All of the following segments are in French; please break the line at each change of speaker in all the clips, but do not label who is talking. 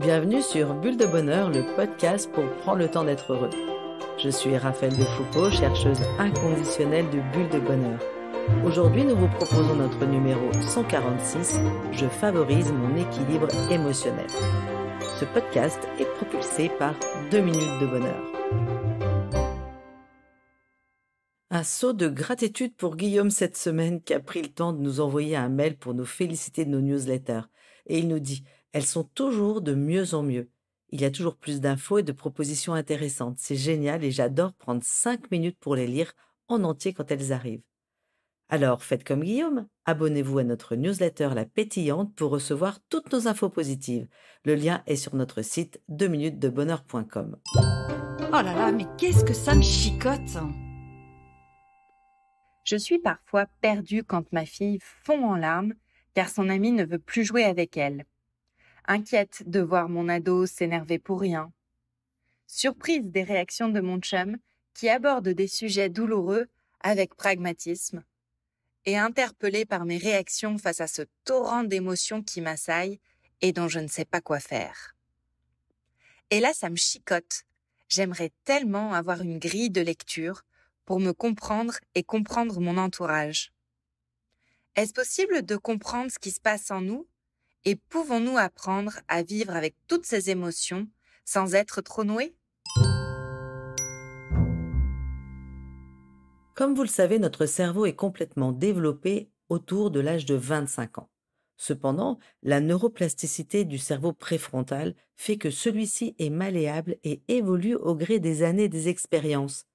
Bienvenue sur Bulle de Bonheur, le podcast pour prendre le temps d'être heureux. Je suis Raphaël Defoucault, chercheuse inconditionnelle de Bulle de Bonheur. Aujourd'hui, nous vous proposons notre numéro 146, Je favorise mon équilibre émotionnel. Ce podcast est propulsé par 2 minutes de bonheur. Un saut de gratitude pour Guillaume cette semaine qui a pris le temps de nous envoyer un mail pour nous féliciter de nos newsletters. Et il nous dit « Elles sont toujours de mieux en mieux. Il y a toujours plus d'infos et de propositions intéressantes. C'est génial et j'adore prendre 5 minutes pour les lire en entier quand elles arrivent. » Alors faites comme Guillaume, abonnez-vous à notre newsletter La Pétillante pour recevoir toutes nos infos positives. Le lien est sur notre site 2minutesdebonheur.com.
Oh là là, mais qu'est-ce que ça me chicote! Je suis parfois perdue quand ma fille fond en larmes car son amie ne veut plus jouer avec elle. Inquiète de voir mon ado s'énerver pour rien. Surprise des réactions de mon chum qui aborde des sujets douloureux avec pragmatisme. Et interpellée par mes réactions face à ce torrent d'émotions qui m'assaillent et dont je ne sais pas quoi faire. Et là, ça me chicote. J'aimerais tellement avoir une grille de lecture pour me comprendre et comprendre mon entourage. Est-ce possible de comprendre ce qui se passe en nous et pouvons-nous apprendre à vivre avec toutes ces émotions sans être trop noués?
Comme vous le savez, notre cerveau est complètement développé autour de l'âge de 25 ans. Cependant, la neuroplasticité du cerveau préfrontal fait que celui-ci est malléable et évolue au gré des années et des expériences.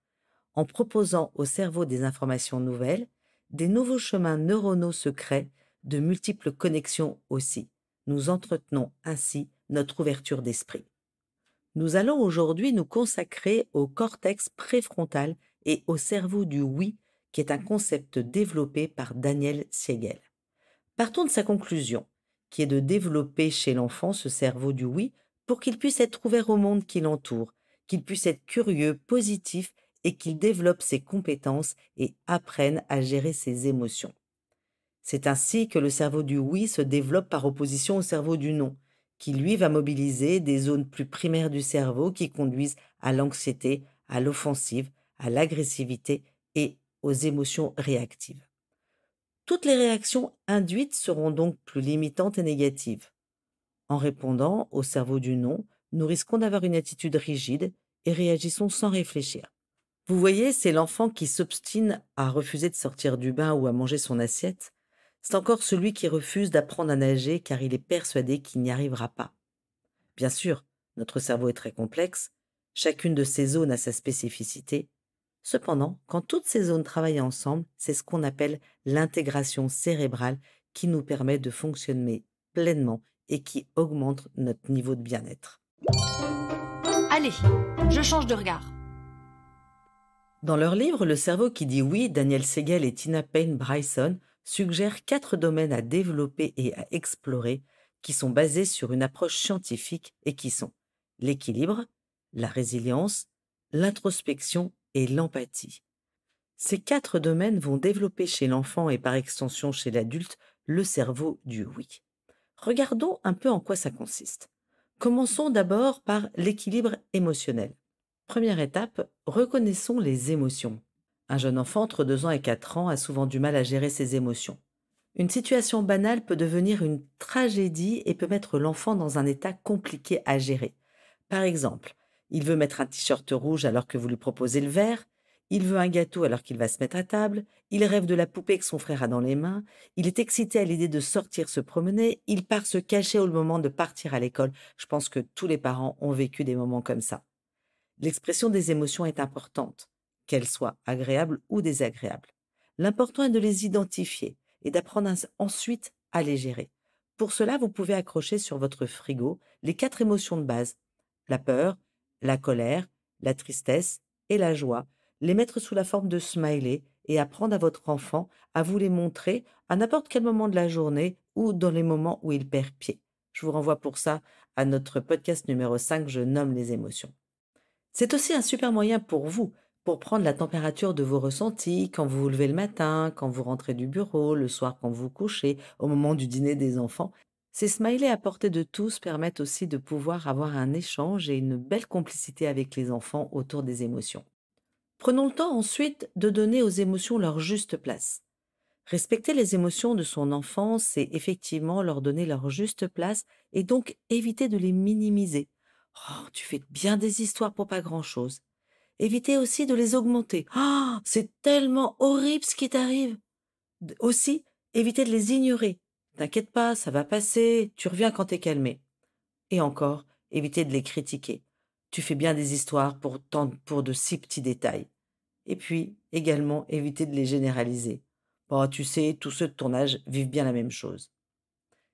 En proposant au cerveau des informations nouvelles, des nouveaux chemins neuronaux se créent, de multiples connexions aussi. Nous entretenons ainsi notre ouverture d'esprit. Nous allons aujourd'hui nous consacrer au cortex préfrontal et au cerveau du oui, qui est un concept développé par Daniel Siegel. Partons de sa conclusion, qui est de développer chez l'enfant ce cerveau du oui pour qu'il puisse être ouvert au monde qui l'entoure, qu'il puisse être curieux, positif et qu'il développe ses compétences et apprenne à gérer ses émotions. C'est ainsi que le cerveau du oui se développe par opposition au cerveau du non, qui lui va mobiliser des zones plus primaires du cerveau qui conduisent à l'anxiété, à l'offensive, à l'agressivité et aux émotions réactives. Toutes les réactions induites seront donc plus limitantes et négatives. En répondant au cerveau du non, nous risquons d'avoir une attitude rigide et réagissons sans réfléchir. Vous voyez, c'est l'enfant qui s'obstine à refuser de sortir du bain ou à manger son assiette. C'est encore celui qui refuse d'apprendre à nager car il est persuadé qu'il n'y arrivera pas. Bien sûr, notre cerveau est très complexe, chacune de ces zones a sa spécificité. Cependant, quand toutes ces zones travaillent ensemble, c'est ce qu'on appelle l'intégration cérébrale qui nous permet de fonctionner pleinement et qui augmente notre niveau de bien-être.
Allez, je change de regard.
Dans leur livre Le cerveau qui dit oui, Daniel Siegel et Tina Payne Bryson suggèrent 4 domaines à développer et à explorer qui sont basés sur une approche scientifique et qui sont l'équilibre, la résilience, l'introspection et l'empathie. Ces 4 domaines vont développer chez l'enfant et par extension chez l'adulte le cerveau du oui. Regardons un peu en quoi ça consiste. Commençons d'abord par l'équilibre émotionnel. Première étape, reconnaissons les émotions. Un jeune enfant entre 2 ans et 4 ans a souvent du mal à gérer ses émotions. Une situation banale peut devenir une tragédie et peut mettre l'enfant dans un état compliqué à gérer. Par exemple, il veut mettre un t-shirt rouge alors que vous lui proposez le vert, il veut un gâteau alors qu'il va se mettre à table, il rêve de la poupée que son frère a dans les mains, il est excité à l'idée de sortir se promener, il part se cacher au moment de partir à l'école. Je pense que tous les parents ont vécu des moments comme ça. L'expression des émotions est importante, qu'elles soient agréables ou désagréables. L'important est de les identifier et d'apprendre ensuite à les gérer. Pour cela, vous pouvez accrocher sur votre frigo les 4 émotions de base, la peur, la colère, la tristesse et la joie, les mettre sous la forme de smiley et apprendre à votre enfant à vous les montrer à n'importe quel moment de la journée ou dans les moments où il perd pied. Je vous renvoie pour ça à notre podcast numéro 5, Je nomme les émotions. C'est aussi un super moyen pour vous, pour prendre la température de vos ressentis quand vous vous levez le matin, quand vous rentrez du bureau, le soir quand vous vous couchez, au moment du dîner des enfants. Ces smileys à portée de tous permettent aussi de pouvoir avoir un échange et une belle complicité avec les enfants autour des émotions. Prenons le temps ensuite de donner aux émotions leur juste place. Respecter les émotions de son enfant, c'est effectivement leur donner leur juste place et donc éviter de les minimiser. Oh, tu fais bien des histoires pour pas grand-chose. Éviter aussi de les augmenter. Ah, c'est tellement horrible ce qui t'arrive. Aussi, éviter de les ignorer. T'inquiète pas, ça va passer, tu reviens quand t'es calmé. Et encore, éviter de les critiquer. Tu fais bien des histoires pour de si petits détails. Et puis, également, éviter de les généraliser. Bon, tu sais, tous ceux de ton âge vivent bien la même chose.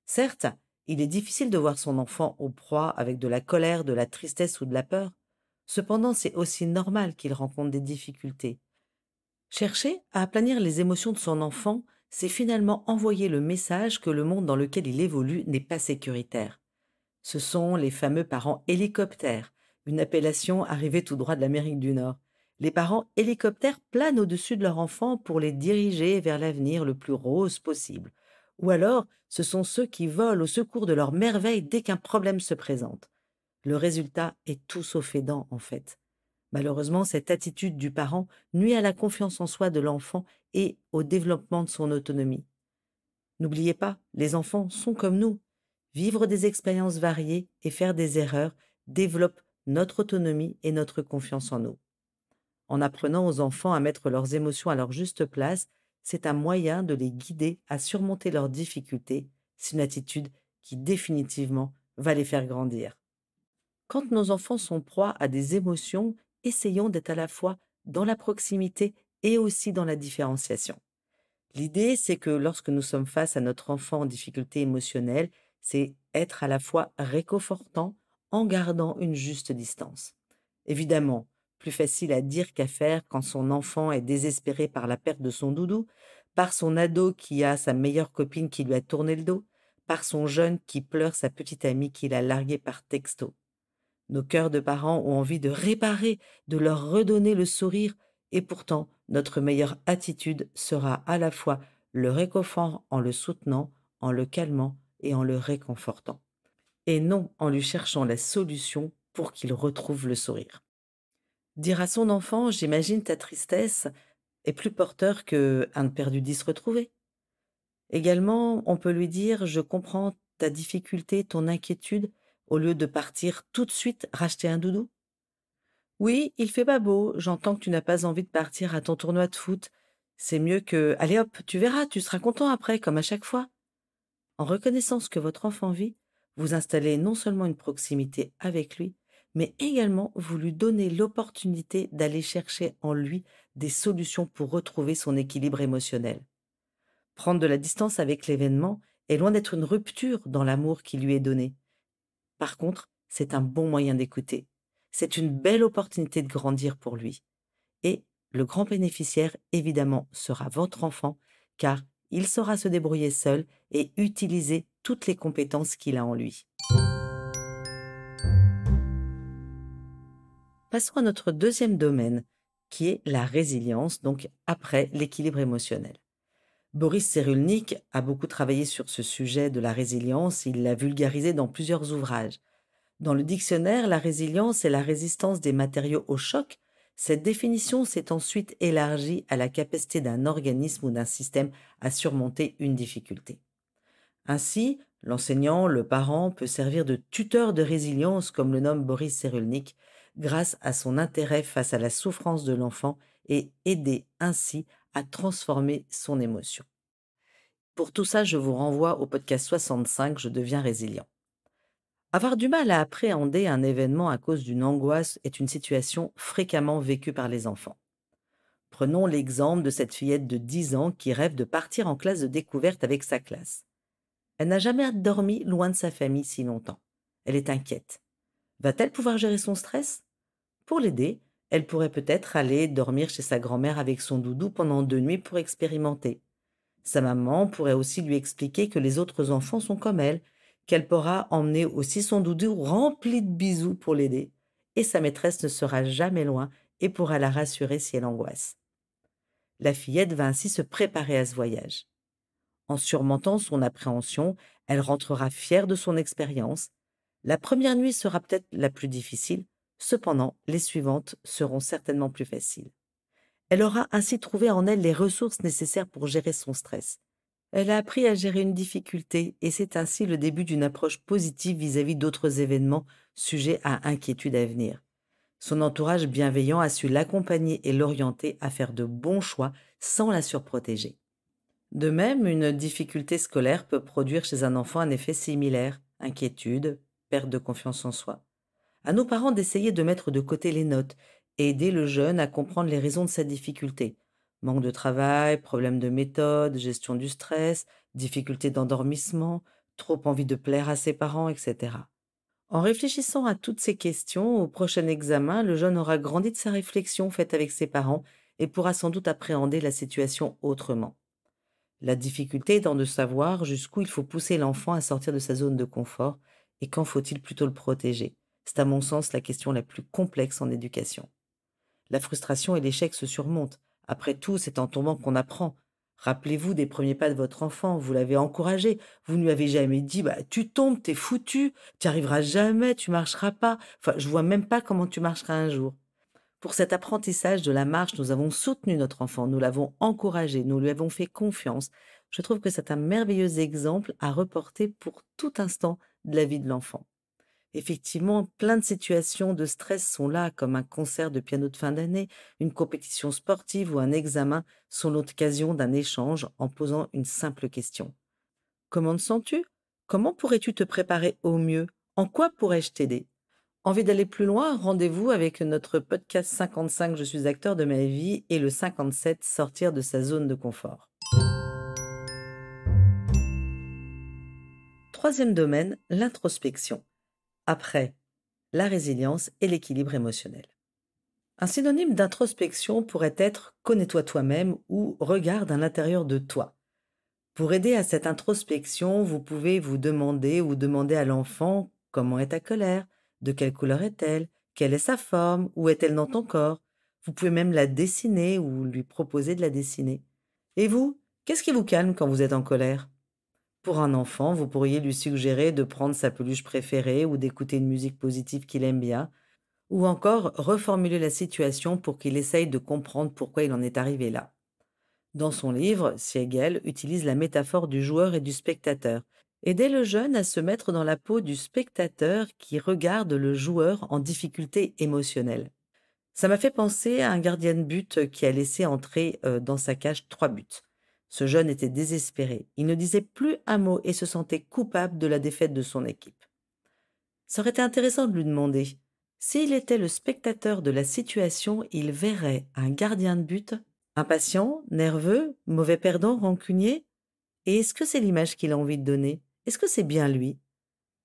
Certes, il est difficile de voir son enfant au proie avec de la colère, de la tristesse ou de la peur. Cependant, c'est aussi normal qu'il rencontre des difficultés. Chercher à aplanir les émotions de son enfant, c'est finalement envoyer le message que le monde dans lequel il évolue n'est pas sécuritaire. Ce sont les fameux parents hélicoptères, une appellation arrivée tout droit de l'Amérique du Nord. Les parents hélicoptères planent au-dessus de leur enfant pour les diriger vers l'avenir le plus rose possible. Ou alors, ce sont ceux qui volent au secours de leur merveille dès qu'un problème se présente. Le résultat est tout sauf aidant, en fait. Malheureusement, cette attitude du parent nuit à la confiance en soi de l'enfant et au développement de son autonomie. N'oubliez pas, les enfants sont comme nous. Vivre des expériences variées et faire des erreurs développe notre autonomie et notre confiance en nous. En apprenant aux enfants à mettre leurs émotions à leur juste place, c'est un moyen de les guider à surmonter leurs difficultés. C'est une attitude qui définitivement va les faire grandir. Quand nos enfants sont proies à des émotions, essayons d'être à la fois dans la proximité et aussi dans la différenciation. L'idée, c'est que lorsque nous sommes face à notre enfant en difficulté émotionnelle, c'est être à la fois réconfortant en gardant une juste distance. Évidemment, plus facile à dire qu'à faire quand son enfant est désespéré par la perte de son doudou, par son ado qui a sa meilleure copine qui lui a tourné le dos, par son jeune qui pleure sa petite amie qu'il a larguée par texto. Nos cœurs de parents ont envie de réparer, de leur redonner le sourire, et pourtant notre meilleure attitude sera à la fois le réconfort en le soutenant, en le calmant et en le réconfortant, et non en lui cherchant la solution pour qu'il retrouve le sourire. Dire à son enfant «j'imagine ta tristesse» est plus porteur que «un de perdu 10 retrouvé». Également, on peut lui dire «je comprends ta difficulté, ton inquiétude», au lieu de partir tout de suite racheter un doudou. Oui, il fait pas beau, j'entends que tu n'as pas envie de partir à ton tournoi de foot. C'est mieux que allez hop, tu verras, tu seras content après, comme à chaque fois. En reconnaissant ce que votre enfant vit, vous installez non seulement une proximité avec lui, mais également vous lui donnez l'opportunité d'aller chercher en lui des solutions pour retrouver son équilibre émotionnel. Prendre de la distance avec l'événement est loin d'être une rupture dans l'amour qui lui est donné. Par contre, c'est un bon moyen d'écouter. C'est une belle opportunité de grandir pour lui. Et le grand bénéficiaire, évidemment, sera votre enfant, car il saura se débrouiller seul et utiliser toutes les compétences qu'il a en lui. Passons à notre deuxième domaine, qui est la résilience, donc après l'équilibre émotionnel. Boris Cyrulnik a beaucoup travaillé sur ce sujet de la résilience, il l'a vulgarisé dans plusieurs ouvrages. Dans le dictionnaire, la résilience est la résistance des matériaux au choc. Cette définition s'est ensuite élargie à la capacité d'un organisme ou d'un système à surmonter une difficulté. Ainsi, l'enseignant, le parent peut servir de tuteur de résilience, comme le nomme Boris Cyrulnik, grâce à son intérêt face à la souffrance de l'enfant et aider ainsi à transformer son émotion. Pour tout ça, je vous renvoie au podcast 65, Je deviens résilient. Avoir du mal à appréhender un événement à cause d'une angoisse est une situation fréquemment vécue par les enfants. Prenons l'exemple de cette fillette de 10 ans qui rêve de partir en classe de découverte avec sa classe. Elle n'a jamais dormi loin de sa famille si longtemps. Elle est inquiète. Va-t-elle pouvoir gérer son stress? Pour l'aider, elle pourrait peut-être aller dormir chez sa grand-mère avec son doudou pendant 2 nuits pour expérimenter. Sa maman pourrait aussi lui expliquer que les autres enfants sont comme elle, qu'elle pourra emmener aussi son doudou rempli de bisous pour l'aider, et sa maîtresse ne sera jamais loin et pourra la rassurer si elle angoisse. La fillette va ainsi se préparer à ce voyage. En surmontant son appréhension, elle rentrera fière de son expérience. La première nuit sera peut-être la plus difficile, cependant les suivantes seront certainement plus faciles. Elle aura ainsi trouvé en elle les ressources nécessaires pour gérer son stress. Elle a appris à gérer une difficulté et c'est ainsi le début d'une approche positive vis-à-vis d'autres événements sujets à inquiétude à venir. Son entourage bienveillant a su l'accompagner et l'orienter à faire de bons choix sans la surprotéger. De même, une difficulté scolaire peut produire chez un enfant un effet similaire, inquiétude, perte de confiance en soi. À nos parents d'essayer de mettre de côté les notes et aider le jeune à comprendre les raisons de sa difficulté. Manque de travail, problème de méthode, gestion du stress, difficulté d'endormissement, trop envie de plaire à ses parents, etc. En réfléchissant à toutes ces questions, au prochain examen, le jeune aura grandi de sa réflexion faite avec ses parents et pourra sans doute appréhender la situation autrement. La difficulté étant de savoir jusqu'où il faut pousser l'enfant à sortir de sa zone de confort et quand faut-il plutôt le protéger. C'est à mon sens la question la plus complexe en éducation. La frustration et l'échec se surmontent. Après tout, c'est en tombant qu'on apprend. Rappelez-vous des premiers pas de votre enfant, vous l'avez encouragé, vous ne lui avez jamais dit bah, tu tombes, t'es foutu, tu n'y arriveras jamais, tu marcheras pas. Enfin, je vois même pas comment tu marcheras un jour. Pour cet apprentissage de la marche, nous avons soutenu notre enfant, nous l'avons encouragé, nous lui avons fait confiance. Je trouve que c'est un merveilleux exemple à reporter pour tout instant de la vie de l'enfant. Effectivement, plein de situations de stress sont là, comme un concert de piano de fin d'année, une compétition sportive ou un examen sont l'occasion d'un échange en posant une simple question. Comment te sens-tu? Comment pourrais-tu te préparer au mieux? En quoi pourrais-je t'aider? Envie d'aller plus loin? Rendez-vous avec notre podcast 55 Je suis acteur de ma vie et le 57 Sortir de sa zone de confort. Troisième domaine, l'introspection. Après, la résilience et l'équilibre émotionnel. Un synonyme d'introspection pourrait être connais-toi toi-même ou regarde à l'intérieur de toi. Pour aider à cette introspection, vous pouvez vous demander ou demander à l'enfant comment est ta colère, de quelle couleur est-elle, quelle est sa forme, où est-elle dans ton corps. Vous pouvez même la dessiner ou lui proposer de la dessiner. Et vous, qu'est-ce qui vous calme quand vous êtes en colère? Pour un enfant, vous pourriez lui suggérer de prendre sa peluche préférée ou d'écouter une musique positive qu'il aime bien, ou encore reformuler la situation pour qu'il essaye de comprendre pourquoi il en est arrivé là. Dans son livre, Siegel utilise la métaphore du joueur et du spectateur. Aider le jeune à se mettre dans la peau du spectateur qui regarde le joueur en difficulté émotionnelle. Ça m'a fait penser à un gardien de but qui a laissé entrer dans sa cage 3 buts. Ce jeune était désespéré. Il ne disait plus un mot et se sentait coupable de la défaite de son équipe. Ça aurait été intéressant de lui demander. S'il était le spectateur de la situation, il verrait un gardien de but impatient, nerveux, mauvais perdant, rancunier. Et est-ce que c'est l'image qu'il a envie de donner? Est-ce que c'est bien lui?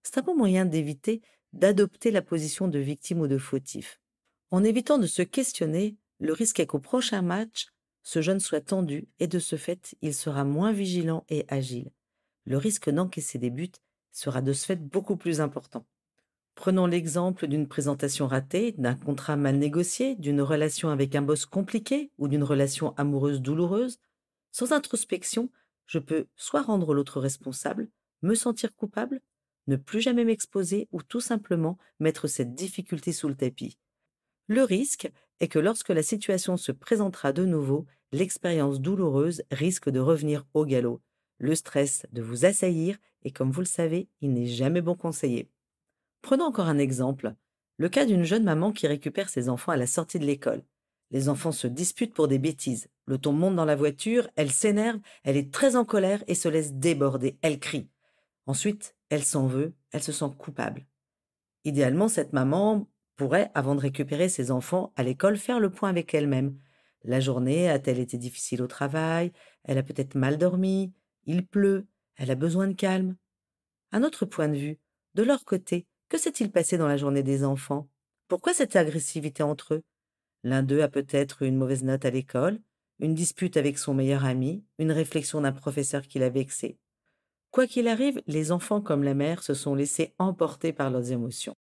C'est un bon moyen d'éviter d'adopter la position de victime ou de fautif. En évitant de se questionner, le risque est qu'au prochain match, ce jeune soit tendu et de ce fait, il sera moins vigilant et agile. Le risque d'encaisser des buts sera de ce fait beaucoup plus important. Prenons l'exemple d'une présentation ratée, d'un contrat mal négocié, d'une relation avec un boss compliqué ou d'une relation amoureuse douloureuse. Sans introspection, je peux soit rendre l'autre responsable, me sentir coupable, ne plus jamais m'exposer ou tout simplement mettre cette difficulté sous le tapis. Le risque est que lorsque la situation se présentera de nouveau, l'expérience douloureuse risque de revenir au galop, le stress de vous assaillir et comme vous le savez, il n'est jamais bon conseiller. Prenons encore un exemple, le cas d'une jeune maman qui récupère ses enfants à la sortie de l'école. Les enfants se disputent pour des bêtises. Le ton monte dans la voiture, elle s'énerve, elle est très en colère et se laisse déborder, elle crie. Ensuite, elle s'en veut, elle se sent coupable. Idéalement, cette maman pourrait, avant de récupérer ses enfants à l'école, faire le point avec elle-même. La journée a-t-elle été difficile au travail? Elle a peut-être mal dormi? Il pleut? Elle a besoin de calme? Un autre point de vue, de leur côté, que s'est-il passé dans la journée des enfants? Pourquoi cette agressivité entre eux? L'un d'eux a peut-être eu une mauvaise note à l'école, une dispute avec son meilleur ami, une réflexion d'un professeur qui l'a vexé. Quoi qu'il arrive, les enfants comme la mère se sont laissés emporter par leurs émotions.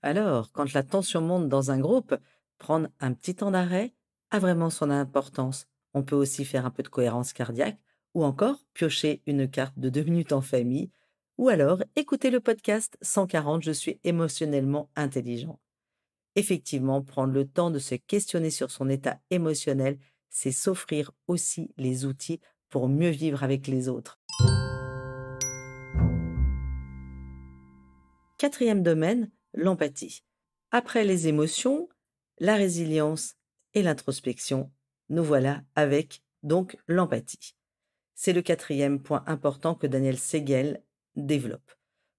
Alors, quand la tension monte dans un groupe, prendre un petit temps d'arrêt a vraiment son importance. On peut aussi faire un peu de cohérence cardiaque ou encore piocher une carte de 2 minutes en famille, ou alors écouter le podcast 140 Je suis émotionnellement intelligent. Effectivement, prendre le temps de se questionner sur son état émotionnel, c'est s'offrir aussi les outils pour mieux vivre avec les autres. Quatrième domaine, l'empathie. Après les émotions, la résilience et l'introspection, nous voilà avec donc l'empathie. C'est le quatrième point important que Daniel Siegel développe.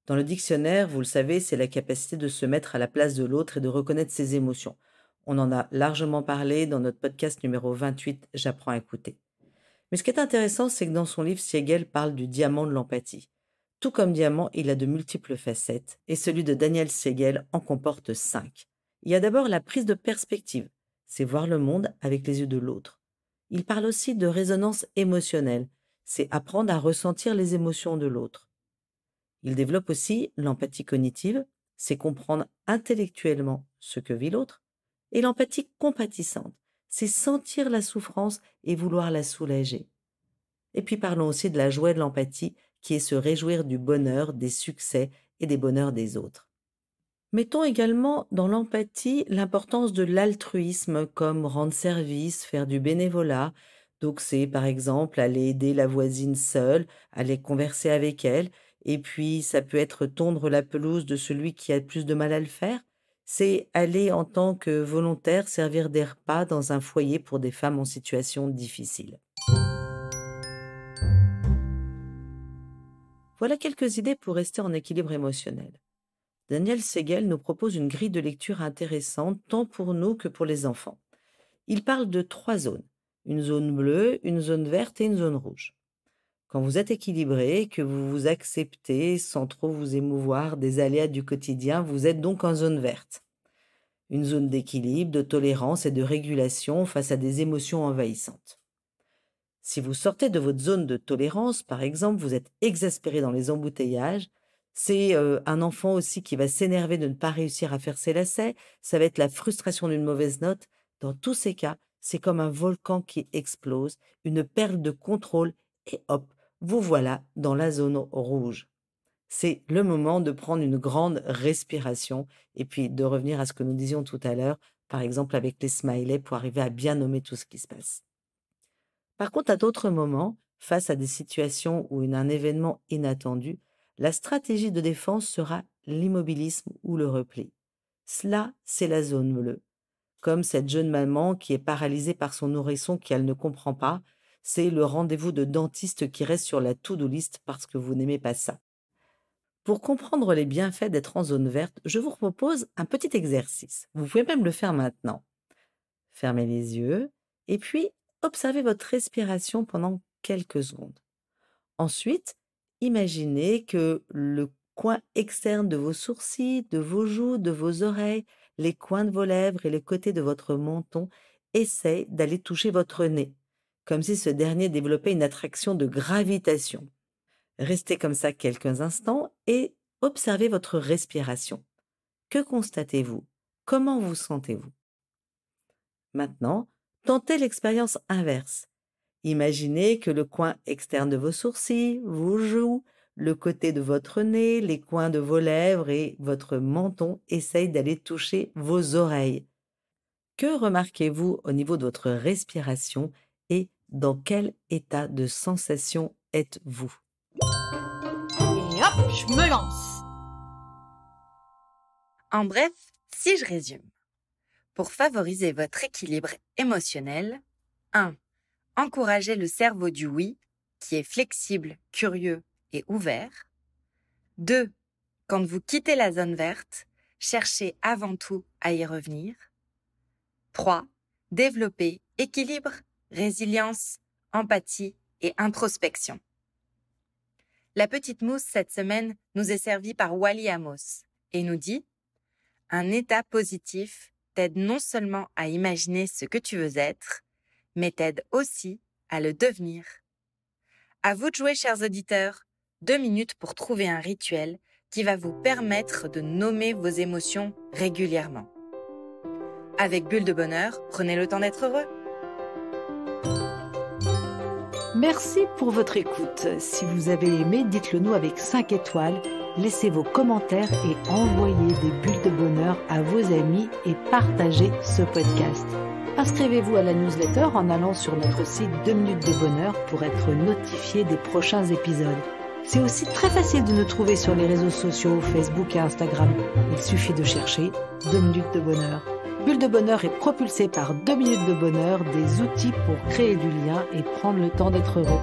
Dans le dictionnaire, vous le savez, c'est la capacité de se mettre à la place de l'autre et de reconnaître ses émotions. On en a largement parlé dans notre podcast numéro 28, J'apprends à écouter. Mais ce qui est intéressant, c'est que dans son livre, Siegel parle du diamant de l'empathie. Tout comme diamant, il a de multiples facettes, et celui de Daniel Siegel en comporte 5. Il y a d'abord la prise de perspective, c'est voir le monde avec les yeux de l'autre. Il parle aussi de résonance émotionnelle, c'est apprendre à ressentir les émotions de l'autre. Il développe aussi l'empathie cognitive, c'est comprendre intellectuellement ce que vit l'autre, et l'empathie compatissante, c'est sentir la souffrance et vouloir la soulager. Et puis parlons aussi de la joie de l'empathie, qui est se réjouir du bonheur, des succès et des bonheurs des autres. Mettons également dans l'empathie l'importance de l'altruisme, comme rendre service, faire du bénévolat. Donc c'est par exemple aller aider la voisine seule, aller converser avec elle, et puis ça peut être tondre la pelouse de celui qui a plus de mal à le faire. C'est aller en tant que volontaire servir des repas dans un foyer pour des femmes en situation difficile. Voilà quelques idées pour rester en équilibre émotionnel. Daniel Siegel nous propose une grille de lecture intéressante tant pour nous que pour les enfants. Il parle de 3 zones, une zone bleue, une zone verte et une zone rouge. Quand vous êtes équilibré, que vous vous acceptez sans trop vous émouvoir des aléas du quotidien, vous êtes donc en zone verte. Une zone d'équilibre, de tolérance et de régulation face à des émotions envahissantes. Si vous sortez de votre zone de tolérance, par exemple, vous êtes exaspéré dans les embouteillages, c'est un enfant aussi qui va s'énerver de ne pas réussir à faire ses lacets, ça va être la frustration d'une mauvaise note. Dans tous ces cas, c'est comme un volcan qui explose, une perte de contrôle et hop, vous voilà dans la zone rouge. C'est le moment de prendre une grande respiration et puis de revenir à ce que nous disions tout à l'heure, par exemple avec les smileys pour arriver à bien nommer tout ce qui se passe. Par contre, à d'autres moments, face à des situations ou un événement inattendu, la stratégie de défense sera l'immobilisme ou le repli. Cela, c'est la zone bleue. Comme cette jeune maman qui est paralysée par son nourrisson qu'elle ne comprend pas, c'est le rendez-vous de dentiste qui reste sur la to-do list parce que vous n'aimez pas ça. Pour comprendre les bienfaits d'être en zone verte, je vous propose un petit exercice. Vous pouvez même le faire maintenant. Fermez les yeux et puis observez votre respiration pendant quelques secondes. Ensuite, imaginez que le coin externe de vos sourcils, de vos joues, de vos oreilles, les coins de vos lèvres et les côtés de votre menton essayent d'aller toucher votre nez, comme si ce dernier développait une attraction de gravitation. Restez comme ça quelques instants et observez votre respiration. Que constatez-vous? Comment vous sentez-vous? Maintenant, tentez l'expérience inverse. Imaginez que le coin externe de vos sourcils, vos joues, le côté de votre nez, les coins de vos lèvres et votre menton essayent d'aller toucher vos oreilles. Que remarquez-vous au niveau de votre respiration et dans quel état de sensation êtes-vous?
Et hop, je me lance.
En bref, si je résume, pour favoriser votre équilibre émotionnel, 1. Encouragez le cerveau du oui, qui est flexible, curieux et ouvert. 2. Quand vous quittez la zone verte, cherchez avant tout à y revenir. 3. Développez équilibre, résilience, empathie et introspection. La petite mousse cette semaine nous est servie par Wally Amos et nous dit « Un état positif t'aide non seulement à imaginer ce que tu veux être, mais t'aide aussi à le devenir. » À vous de jouer, chers auditeurs. 2 minutes pour trouver un rituel qui va vous permettre de nommer vos émotions régulièrement. Avec Bulle de Bonheur, prenez le temps d'être heureux.
Merci pour votre écoute. Si vous avez aimé, dites-le nous avec 5 étoiles. Laissez vos commentaires et envoyez des bulles de bonheur à vos amis et partagez ce podcast. Inscrivez-vous à la newsletter en allant sur notre site 2 minutes de bonheur pour être notifié des prochains épisodes. C'est aussi très facile de nous trouver sur les réseaux sociaux, Facebook et Instagram. Il suffit de chercher 2 minutes de bonheur. Bulle de bonheur est propulsée par 2 minutes de bonheur, des outils pour créer du lien et prendre le temps d'être heureux.